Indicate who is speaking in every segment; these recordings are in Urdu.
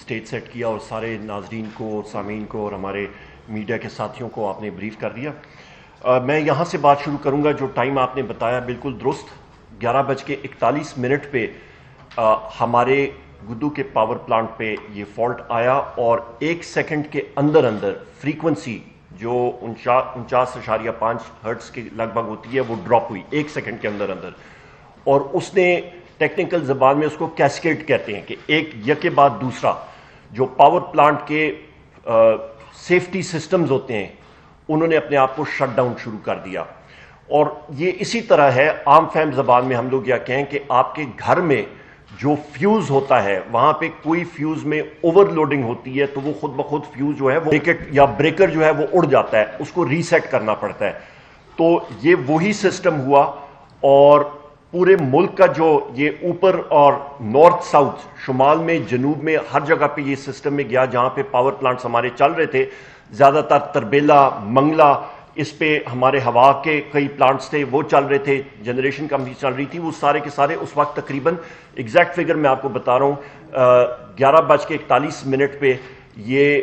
Speaker 1: اسٹیج سیٹ کیا اور سارے ناظرین کو اور سامعین کو اور ہمارے میڈیا کے ساتھیوں کو آپ نے بریف کر دیا۔ میں یہاں سے بات شروع کروں گا۔ جو ٹائم آپ نے بتایا بالکل درست، 11:41 پہ ہمارے گدو کے پاور پلانٹ پہ یہ فالٹ آیا اور 1 سیکنڈ کے اندر اندر فریکوینسی جو 49.5 ہرٹز کے لگ بھگ ہوتی ہے وہ ڈراپ ہوئی 1 سیکنڈ کے اندر اندر، اور اس نے ٹیکنیکل زبان میں اس کو کیسکیڈ کہتے ہیں کہ ایک یکے بعد دوسرا جو پاور پلانٹ کے سیفٹی سسٹمز ہوتے ہیں انہوں نے اپنے آپ کو شٹ ڈاؤن شروع کر دیا۔ اور یہ اسی طرح ہے، عام فہم زبان میں ہم لوگ یہ کہیں کہ آپ کے گھر میں جو فیوز ہوتا ہے وہاں پہ کوئی فیوز میں اوور لوڈنگ ہوتی ہے تو وہ خود بخود فیوز جو ہے وہ یا بریکر جو ہے وہ اڑ جاتا ہے، اس کو ریسیٹ کرنا پڑتا ہے۔ تو یہ وہی سسٹم ہوا اور پورے ملک کا جو یہ اوپر اور نارتھ ساؤتھ، شمال میں جنوب میں ہر جگہ پہ یہ سسٹم میں گیا جہاں پہ پاور پلانٹس ہمارے چل رہے تھے، زیادہ تر تربیلا، منگلا، اس پہ ہمارے ہوا کے کئی پلانٹس تھے وہ چل رہے تھے، جنریشن کمپنی چل رہی تھی، وہ سارے کے سارے اس وقت تقریباً ایگزیکٹ فگر میں آپ کو بتا رہا ہوں 11:41 پہ یہ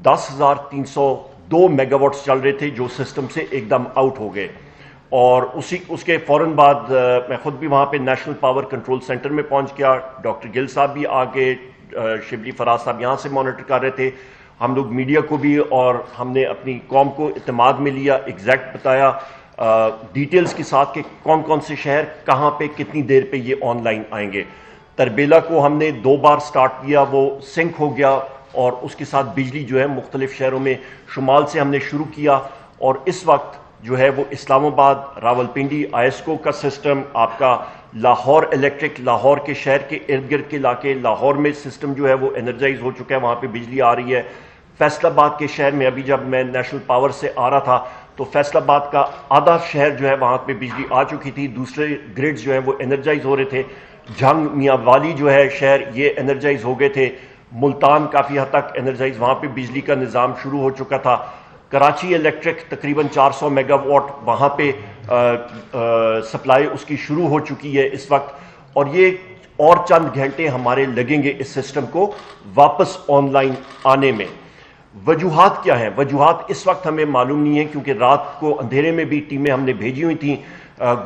Speaker 1: 10,302 میگا واٹس چل رہے تھے جو سسٹم سے ایک دم آؤٹ ہو گئے۔ اور اس کے فوراً بعد میں خود بھی وہاں پہ نیشنل پاور کنٹرول سینٹر میں پہنچ گیا، ڈاکٹر گل صاحب بھی آگے، شبلی فراز صاحب یہاں سے مانیٹر کر رہے تھے، ہم لوگ میڈیا کو بھی اور ہم نے اپنی قوم کو اعتماد میں لیا، ایگزیکٹ بتایا ڈیٹیلز کے ساتھ کہ کون کون سے شہر کہاں پہ کتنی دیر پہ یہ آن لائن آئیں گے۔ تربیلا کو ہم نے 2 بار سٹارٹ کیا، وہ سنک ہو گیا اور اس کے ساتھ بجلی جو ہے مختلف شہروں میں شمال سے ہم نے شروع کیا، اور اس وقت جو ہے وہ اسلام آباد، راولپنڈی، آئسکو کا سسٹم، آپ کا لاہور الیکٹرک، لاہور کے شہر کے ارد گرد کے علاقے، لاہور میں سسٹم جو ہے وہ انرجائز ہو چکا ہے، وہاں پہ بجلی آ رہی ہے۔ فیصل آباد کے شہر میں ابھی جب میں نیشنل پاور سے آ رہا تھا تو فیصل آباد کا آدھا شہر جو ہے وہاں پہ بجلی آ چکی تھی، دوسرے گریڈز جو ہیں وہ انرجائز ہو رہے تھے۔ جھنگ، میاں والی جو ہے شہر یہ انرجائز ہو گئے تھے، ملتان کافی حد تک انرجائز، وہاں پہ بجلی کا نظام شروع ہو چکا تھا۔ کراچی الیکٹرک تقریباً 400 میگا واٹ وہاں پہ سپلائی اس کی شروع ہو چکی ہے اس وقت، اور یہ اور چند گھنٹے ہمارے لگیں گے اس سسٹم کو واپس آن لائن آنے میں۔ وجوہات کیا ہیں؟ وجوہات اس وقت ہمیں معلوم نہیں ہیں کیونکہ رات کو اندھیرے میں بھی ٹیمیں ہم نے بھیجی ہوئی تھیں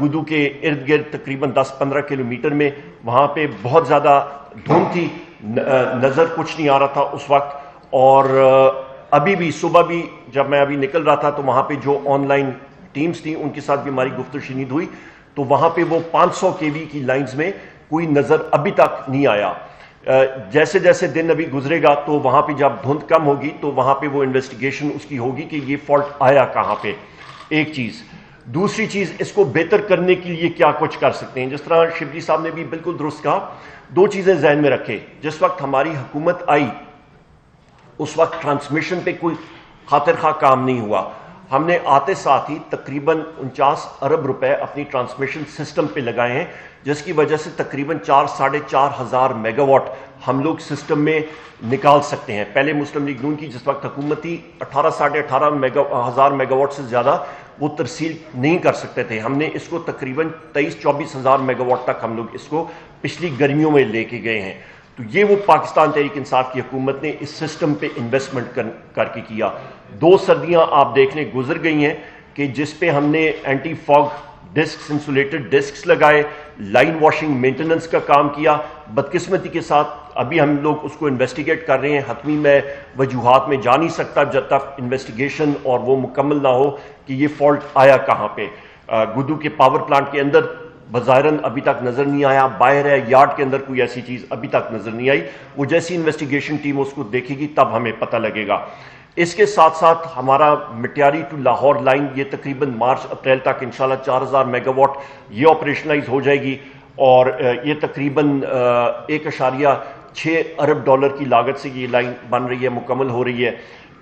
Speaker 1: گدو کے ارد گرد تقریباً 10-15 کلومیٹر میں، وہاں پہ بہت زیادہ دھند تھی، نظر کچھ نہیں آ رہا تھا اس وقت، اور ابھی بھی صبح بھی جب میں ابھی نکل رہا تھا تو وہاں پہ جو آن لائن ٹیمز تھیں ان کے ساتھ بھی ہماری گفت و شنید ہوئی تو وہاں پہ وہ 500 kV کی لائنز میں کوئی نظر ابھی تک نہیں آیا۔ جیسے جیسے دن ابھی گزرے گا تو وہاں پہ جب دھند کم ہوگی تو وہاں پہ وہ انویسٹیگیشن اس کی ہوگی کہ یہ فالٹ آیا کہاں پہ، ایک چیز۔ دوسری چیز، اس کو بہتر کرنے کے لیے کیا کچھ کر سکتے ہیں؟ جس طرح شبلی صاحب نے بھی بالکل درست کہا، 2 چیزیں ذہن میں رکھیں۔ جس وقت ہماری حکومت آئی اس وقت ٹرانسمیشن پہ کوئی خاطر خواہ کام نہیں ہوا، ہم نے آتے ساتھ ہی تقریباً 49 ارب روپے اپنی ٹرانسمیشن سسٹم پہ لگائے ہیں، جس کی وجہ سے تقریباً 4-4.5 ہزار میگا واٹ ہم لوگ سسٹم میں نکال سکتے ہیں۔ پہلے مسلم لیگ نون کی جس وقت حکومت تھی 18-18.5 ہزار میگا واٹ سے زیادہ وہ ترسیل نہیں کر سکتے تھے، ہم نے اس کو تقریباً 23-24 ہزار میگا واٹ تک ہم لوگ اس کو پچھلی گرمیوں میں لے کے گئے ہیں۔ تو یہ وہ پاکستان تحریک انصاف کی حکومت نے اس سسٹم پہ انویسٹمنٹ کر کے کیا۔ 2 سردیاں آپ دیکھ لیں گزر گئی ہیں کہ جس پہ ہم نے anti fog discs, insulated discs لگائے، لائن واشنگ مینٹیننس کا کام کیا۔ بدقسمتی کے ساتھ ابھی ہم لوگ اس کو انویسٹیگیٹ کر رہے ہیں، حتمی میں وجوہات میں جا نہیں سکتا جب تک انویسٹیگیشن اور وہ مکمل نہ ہو کہ یہ فالٹ آیا کہاں پہ۔ گدو کے پاور پلانٹ کے اندر بظاہراً ابھی تک نظر نہیں آیا، باہر ہے یارڈ کے اندر کوئی ایسی چیز ابھی تک نظر نہیں آئی، وہ جیسی انویسٹیگیشن ٹیم اس کو دیکھے گی تب ہمیں پتہ لگے گا۔ اس کے ساتھ ساتھ ہمارا مٹیاری ٹو لاہور لائن یہ تقریباً مارچ-اپریل تک انشاءاللہ 4000 میگا واٹ یہ آپریشنلائز ہو جائے گی، اور یہ تقریباً $1.6 ارب کی لاگت سے یہ لائن بن رہی ہے، مکمل ہو رہی ہے۔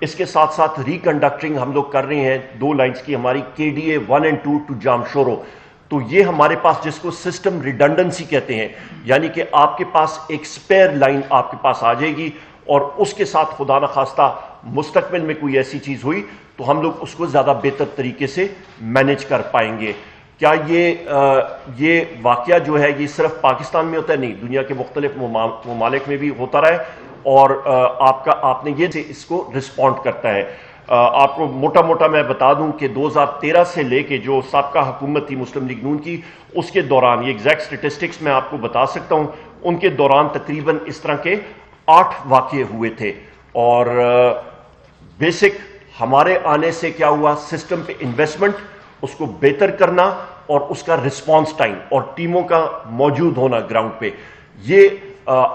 Speaker 1: اس کے ساتھ ساتھ ریکنڈکٹنگ ہم لوگ کر رہے ہیں 2 لائنز کی، ہماری KDA 1 اور 2 ٹو جامشورو۔ تو یہ ہمارے پاس جس کو سسٹم ریڈنڈنسی کہتے ہیں، یعنی کہ آپ کے پاس ایک سپیئر لائن آپ کے پاس آ جائے گی، اور اس کے ساتھ خدا نخواستہ مستقبل میں کوئی ایسی چیز ہوئی تو ہم لوگ اس کو زیادہ بہتر طریقے سے مینیج کر پائیں گے۔ کیا یہ واقعہ جو ہے یہ صرف پاکستان میں ہوتا ہے؟ نہیں، دنیا کے مختلف ممالک میں بھی ہوتا رہا ہے، اور آپ نے یہ اس کو رسپونڈ کرتا ہے. آپ کو موٹا موٹا میں بتا دوں کہ 2013 سے لے کے جو سابقہ حکومت تھی مسلم لیگ نون کی، اس کے دوران یہ ایگزیکٹ سٹیٹسٹکس میں آپ کو بتا سکتا ہوں، ان کے دوران تقریباً اس طرح کے 8 واقعے ہوئے تھے. اور بیسک ہمارے آنے سے کیا ہوا، سسٹم پہ انویسٹمنٹ، اس کو بہتر کرنا اور اس کا رسپانس ٹائم اور ٹیموں کا موجود ہونا گراؤنڈ پہ، یہ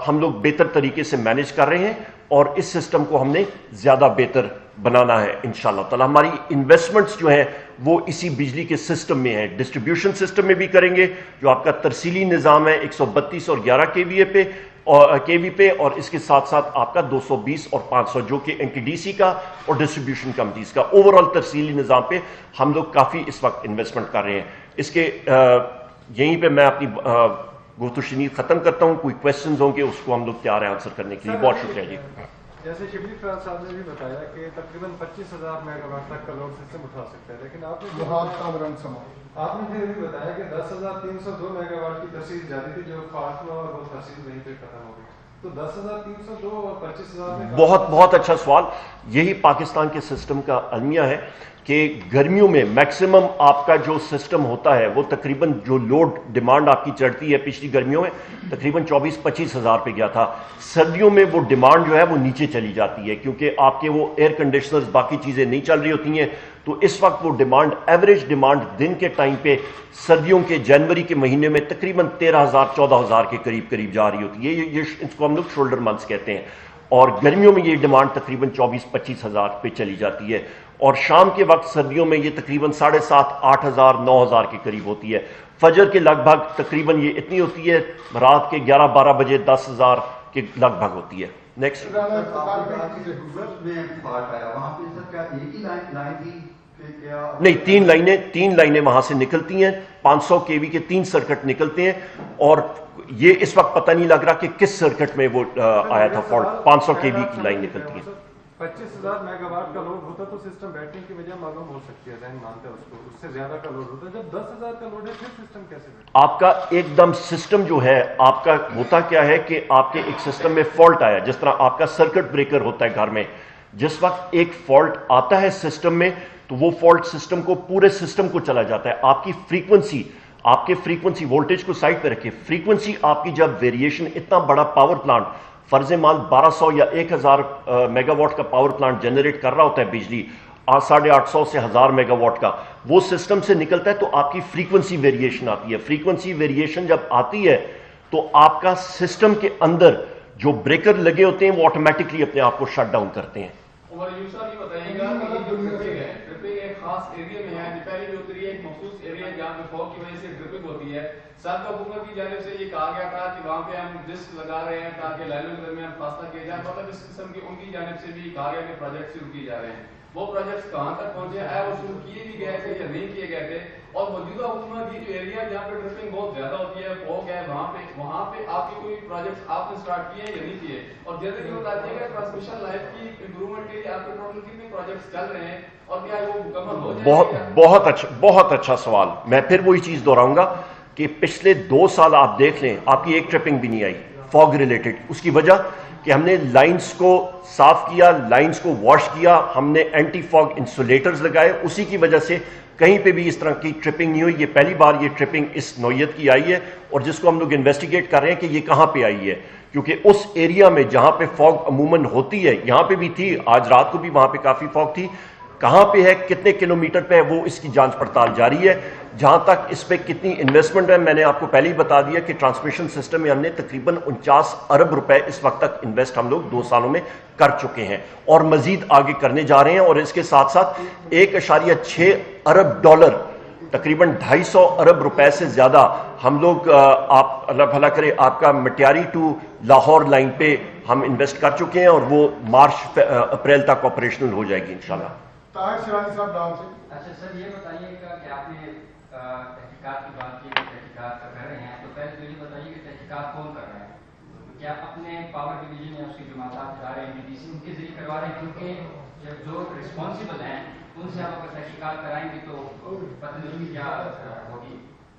Speaker 1: ہم لوگ بہتر طریقے سے مینج کر رہے ہیں اور اس سسٹم کو ہم نے زیادہ بہتر بنانا ہے انشاءاللہ تعالی. ہماری انویسٹمنٹس جو ہیں وہ اسی بجلی کے سسٹم میں ہیں، ڈسٹریبیوشن سسٹم میں بھی کریں گے جو آپ کا ترسیلی نظام ہے 132 اور 11 کے وی پہ، اور اس کے ساتھ ساتھ آپ کا 220 اور 500 جو کہ این ٹی ڈی سی کا اور ڈسٹریبیوشن کمپنیز کا اوور آل ترسیلی نظام پہ ہم لوگ کافی اس وقت انویسٹمنٹ کر رہے ہیں. اس کے یہیں پہ میں اپنی گفت و شنید ختم کرتا ہوں. کوئی کوشچنز ہوں گے اس کو ہم لوگ تیار ہیں آنسر کرنے کے لیے. بہت شکریہ جی.
Speaker 2: جیسے شبلی فیاض صاحب نے بھی بتایا کہ تقریباً 25,000 میگا واٹ تک کا لوڈ سسٹم اٹھا سکتا ہے، لیکن آپ نے پھر بھی بتایا کہ 10,302 میگا واٹ کی ترسیل جاری تھی جو فالٹ ہوا اور وہ ترسیل وہیں پہ ختم ہو گئی. تو 10,302 اور 25,000 میں
Speaker 1: بہت اچھا سوال. یہی پاکستان کے سسٹم کا المیہ ہے کہ گرمیوں میں میکسیمم آپ کا جو سسٹم ہوتا ہے وہ تقریباً جو لوڈ ڈیمانڈ آپ کی چڑھتی ہے پچھلی گرمیوں میں تقریباً 24-25 ہزار پہ گیا تھا. سردیوں میں وہ ڈیمانڈ جو ہے وہ نیچے چلی جاتی ہے کیونکہ آپ کے وہ ایئر کنڈیشنرز باقی چیزیں نہیں چل رہی ہوتی ہیں. تو اس وقت وہ ڈیمانڈ ایوریج ڈیمانڈ دن کے ٹائم پہ سردیوں کے جنوری کے مہینے میں تقریباً 13,000-14,000 کے قریب جا رہی ہوتی ہے. یہ اس کو ہم لوگ شولڈر منتھس کہتے ہیں. اور گرمیوں میں یہ ڈیمانڈ تقریباً 24-25 ہزار پہ چلی جاتی ہے. اور شام کے وقت سردیوں میں یہ تقریباً 7,500-8,000-9,000 کے قریب ہوتی ہے. فجر کے لگ بھگ تقریباً یہ اتنی ہوتی ہے، رات کے 11-12 بجے 10,000 کے لگ بھگ ہوتی ہے. نیکسٹ. نہیں، تین لائنیں وہاں سے نکلتی ہیں. 500 کے وی کے 3 سرکٹ نکلتے ہیں اور یہ اس وقت پتہ نہیں لگ رہا کہ کس سرکٹ میں وہ آیا تھا فالٹ. 500 کے وی کی لائن نکلتی ہے.
Speaker 2: 25,000 میگا واٹ کا لوڈ ہوتا تو سسٹم بیٹھنے کی وجہ معلوم ہو سکتی ہے، ذہن مانتے ہیں اس کو، اس سے زیادہ کا لوڈ ہوتا ہے. جب 10,000 کا لوڈ ہے پھر سسٹم کیسے بیٹھتا ہے؟
Speaker 1: آپ کا ایک دم سسٹم جو ہے آپ کا ہوتا کیا ہے کہ آپ کے ایک سسٹم میں فالٹ آیا، جس طرح آپ کا سرکٹ بریکر ہوتا ہے گھر میں. جس وقت ایک فالٹ آتا ہے سسٹم میں تو وہ فالٹ سسٹم کو پورے سسٹم کو چلا جاتا ہے. آپ کی فریکوینسی وولٹیج کو سائڈ پہ رکھے، فریکوینسی آپ کی جب ویریشن اتنا بڑا پاور پلانٹ فرض مال 1200 یا 1000 میگا واٹ کا پاور پلانٹ جنریٹ کر رہا ہوتا ہے بجلی 850 سے 1000 میگا واٹ کا، وہ سسٹم سے نکلتا ہے تو آپ کی فریکوینسی ویریشن آتی ہے. فریکوینسی ویریشن جب آتی ہے تو آپ کا سسٹم کے اندر جو بریکر لگے ہوتے ہیں وہ آٹومیٹکلی اپنے آپ کو شٹ ڈاؤن کرتے ہیں.
Speaker 3: خاص ایریا میں ہے، پہلے جو اتری ہے ایک مخصوص ایریا ہے جہاں پہ فوگ کی وجہ سے ڈرپنگ ہوتی ہے. سابقہ حکومت کی جانب سے یہ کہا گیا تھا کہ وہاں پہ ہم ڈسک لگا رہے ہیں تاکہ لائنوں کے درمیان فاصلہ کیا جائے. مطلب اس قسم کی ان کی جانب سے بھی کہا گیا کہ پروجیکٹ شروع کیے جا رہے ہیں. وہ پروجیکٹس کہاں تک پہنچے ہیں، وہ شروع کیے بھی گئے تھے یا نہیں کیے گئے تھے؟ اور موجودہ حکومت یہ جو ایریا جہاں پہ ڈرپنگ بہت زیادہ ہوتی ہے، فوگ ہے، وہاں پہ آپ کے کوئی پروجیکٹس آپ نے سٹارٹ کیے ہیں یا نہیں کیے؟ اور جیسے کہ بتا دیے گا ٹرانسمیشن لائن کی امپروومنٹ کے لیے آپ کے ٹوٹل کتنے پروجیکٹس چل رہے ہیں اور کیا وہ مکمل ہو جائے گا؟
Speaker 1: بہت اچھا سوال. میں پھر وہی چیز دہراؤں گا کہ پچھلے 2 سال آپ دیکھ لیں آپ کی ایک ٹرپنگ بھی نہیں آئی فاگ ریلیٹڈ. اس کی وجہ کہ ہم نے لائنز کو صاف کیا، لائنز کو واش کیا، ہم نے اینٹی فاگ انسولیٹرز لگائے. اسی کی وجہ سے کہیں پہ بھی اس طرح کی ٹرپنگ نہیں ہوئی. یہ پہلی بار یہ ٹرپنگ اس نوعیت کی آئی ہے اور جس کو ہم لوگ انویسٹیگیٹ کر رہے ہیں کہ یہ کہاں پہ آئی ہے، کیونکہ اس ایریا میں جہاں پہ فاگ عموماً ہوتی ہے، یہاں پہ بھی تھی، آج رات کو بھی وہاں پہ کافی فاگ تھی. کہاں پہ ہے، کتنے کلومیٹر پہ ہے، وہ اس کی جانچ پڑتال جاری ہے. جہاں تک اس پہ کتنی انویسٹمنٹ ہے میں نے آپ کو پہلے ہی بتا دیا کہ ٹرانسمیشن سسٹم میں ہم نے تقریباً 49 ارب روپے اس وقت تک انویسٹ ہم لوگ 2 سالوں میں کر چکے ہیں اور مزید آگے کرنے جا رہے ہیں. اور اس کے ساتھ ساتھ 1.6 ارب ڈالر تقریباً 250 ارب روپے سے زیادہ ہم لوگ آپ اللہ بھلا کرے آپ کا مٹیاری ٹو لاہور لائن پہ ہم انویسٹ کر چکے ہیں اور وہ مارچ اپریل تک آپریشنل ہو جائے گی انشاءاللہ.
Speaker 4: اچھا سر، یہ بتائیے گا کہ آپ نے تحقیقات کی بات کی، تحقیقات کر رہے ہیں، تو پہلے تو یہ بتائیے کہ تحقیقات کون کر رہے ہیں؟ کیا اپنے پاور ڈویژن یا اس کے جو ماتحت ادارے ہیں ڈی سی ان کے ذریعے کروا رہے ہیں؟ کیونکہ جو رسپانسبل ہیں ان سے آپ اگر تحقیقات کرائیں گے تو پتہ نہیں کیا ہوگی.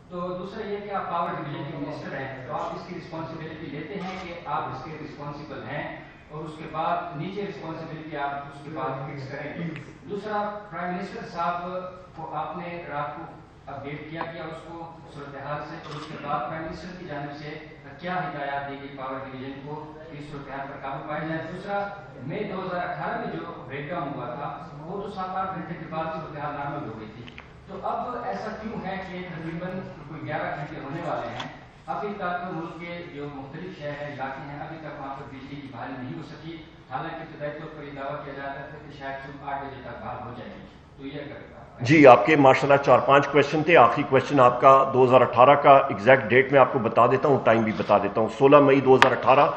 Speaker 4: تو دوسرا یہ کہ آپ پاور ڈویژن کے منسٹر ہیں تو آپ اس کی رسپانسبلٹی لیتے ہیں کہ آپ اس کے رسپانسبل ہیں؟ اور اس کے بعد نیچے رسپانسبلٹی آپ اس کے بعد فکس کریں گے. دوسرا، پرائم منسٹر صاحب کو آپ نے رات کو اپڈیٹ کیا اس کو صورتحال سے، اور اس کے بعد پرائم منسٹر کی جانب سے کیا ہدایات دی گئی پاور ڈویژن کو کہ اس صورتحال پر قابو پایا جائے. دوسرا، مئی 2018 میں جو بریک ڈاؤن ہوا تھا وہ تو 7-8 گھنٹے کے بعد صورتحال نارمل ہو گئی تھی. تو اب ایسا کیوں ہے کہ تقریباً کوئی 11 گھنٹے ہونے والے ہیں، ابھی تک ملک کے جو مختلف شہر ہیں، علاقے ہیں، ابھی تک وہاں پر بجلی کی بحالی نہیں ہو سکی. حالانکہ ابتدائی طور پر یہ دعویٰ کیا جاتا ہے کہ شاید صبح 8 بجے تک بحال ہو جائے گی. تو یہ کرتا
Speaker 1: جی، آپ کے ماشاءاللہ 4-5 کویشچن تھے. آخری کویشچن آپ کا 2018 کا ایگزیکٹ ڈیٹ میں آپ کو بتا دیتا ہوں، ٹائم بھی بتا دیتا ہوں. 16 مئی 2018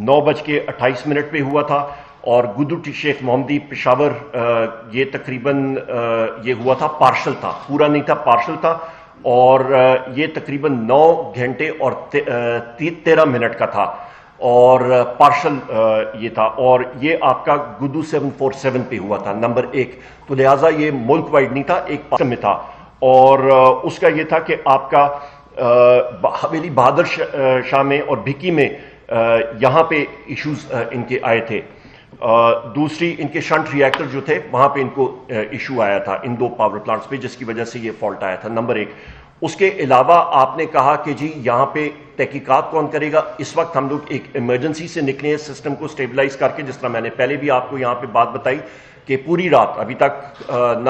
Speaker 1: 9:28 پہ ہوا تھا. اور گدو شیخ محمدی پشاور، یہ تقریباً یہ ہوا تھا، پارشل تھا، پورا نہیں تھا، پارشل تھا. اور یہ تقریباً 9 گھنٹے اور 13 منٹ کا تھا، اور پارشل یہ تھا. اور یہ آپ کا گدو 747 پہ ہوا تھا، نمبر 1. تو لہٰذا یہ ملک وائڈ نہیں تھا، ایک پارشل میں تھا. اور اس کا یہ تھا کہ آپ کا حویلی بہادر شاہ میں اور بھکی میں یہاں پہ ایشوز ان کے آئے تھے. دوسری، ان کے شنٹ ری ایکٹر جو تھے وہاں پہ ان کو ایشو آیا تھا ان 2 پاور پلانٹس پہ، جس کی وجہ سے یہ فالٹ آیا تھا، نمبر 1. اس کے علاوہ آپ نے کہا کہ جی یہاں پہ تحقیقات کون کرے گا. اس وقت ہم لوگ ایک ایمرجنسی سے نکلے ہیں سسٹم کو سٹیبلائز کر کے، جس طرح میں نے پہلے بھی آپ کو یہاں پہ بات بتائی کہ پوری رات ابھی تک نہ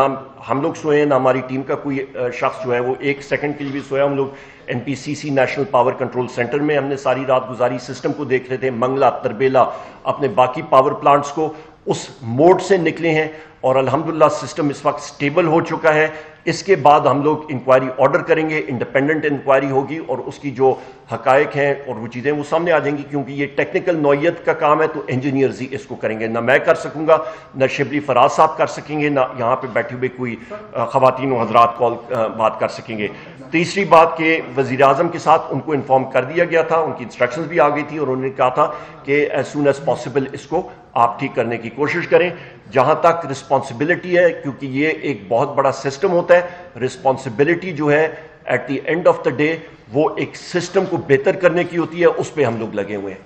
Speaker 1: ہم لوگ سوئے ہیں، نہ ہماری ٹیم کا کوئی شخص جو ہے وہ 1 سیکنڈ کے لیے بھی سویا. ہم لوگ NPCC national power control centre میں ہم نے ساری رات گزاری، سسٹم کو دیکھ رہے تھے، منگلا، تربیلا، اپنے باقی پاور پلانٹس کو. اس موڈ سے نکلے ہیں اور الحمدللہ سسٹم اس وقت سٹیبل ہو چکا ہے. اس کے بعد ہم لوگ انکوائری آرڈر کریں گے، انڈیپینڈنٹ انکوائری ہوگی، اور اس کی جو حقائق ہیں اور وہ چیزیں وہ سامنے آ جائیں گی. کیونکہ یہ ٹیکنیکل نوعیت کا کام ہے تو انجینئرز ہی اس کو کریں گے، نہ میں کر سکوں گا، نہ شبلی فراز صاحب کر سکیں گے، نہ یہاں پہ بیٹھے ہوئے کوئی خواتین و حضرات بات کر سکیں گے. تیسری بات کہ وزیر اعظم کے ساتھ ان کو انفارم کر دیا گیا تھا، ان کی انسٹرکشنز بھی آ گئی تھی، اور انہوں نے کہا تھا کہ ایز سون ایز پاسبل اس کو آپ ٹھیک کرنے کی کوشش کریں. جہاں تک رسپانسبلٹی ہے، کیونکہ یہ ایک بہت بڑا سسٹم ہوتا ہے، رسپانسبلٹی جو ہے at the end of the day وہ ایک سسٹم کو بہتر کرنے کی ہوتی ہے، اس پہ ہم لوگ لگے ہوئے ہیں.